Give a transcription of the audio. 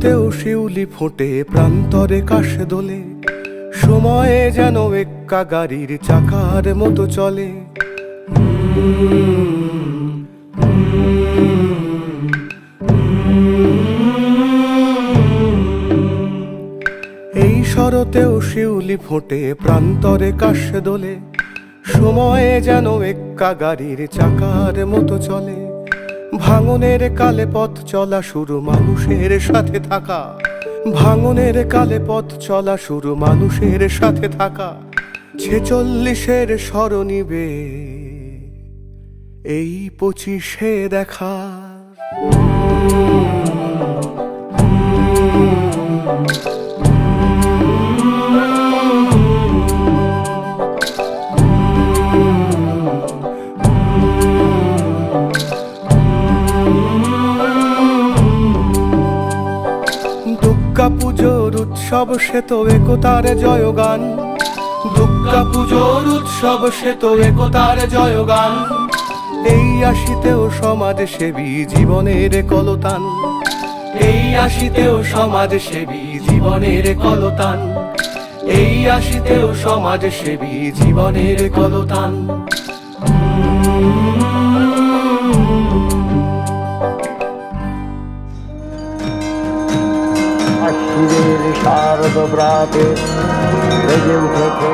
শরতেও শিউলি ফোটে, প্রান্তরে কাশ দোলে, সময়ে যেন এক্কা গাড়ির চাকার মতো চলে। এই শরতেও শিউলি ফোটে, প্রান্তরে কাশ দোলে, সময়ে যেন এক্কা গাড়ির চাকার মতো চলে। ভাঙনের কালে পথ চলা শুরু, মানুষের সাথে থাকা। ভাঙনের কালে পথ চলা শুরু, মানুষের সাথে থাকা। 46-এর স্মরণিবে এই 25-এ দেখা। দুর্গা পুজোর উৎসব সে তো একতার জয়গান। দুর্গা পুজোর উৎসব সে তো একতার জয়গান। এই আসিতেও সমাজসেবী জীবনের কলতান। এই আসিতেও সমাজসেবী জীবনের কলতান। এই আসিতেও সমাজসেবী জীবনের কলতান। শারদ প্রাতে বেজে উঠেছে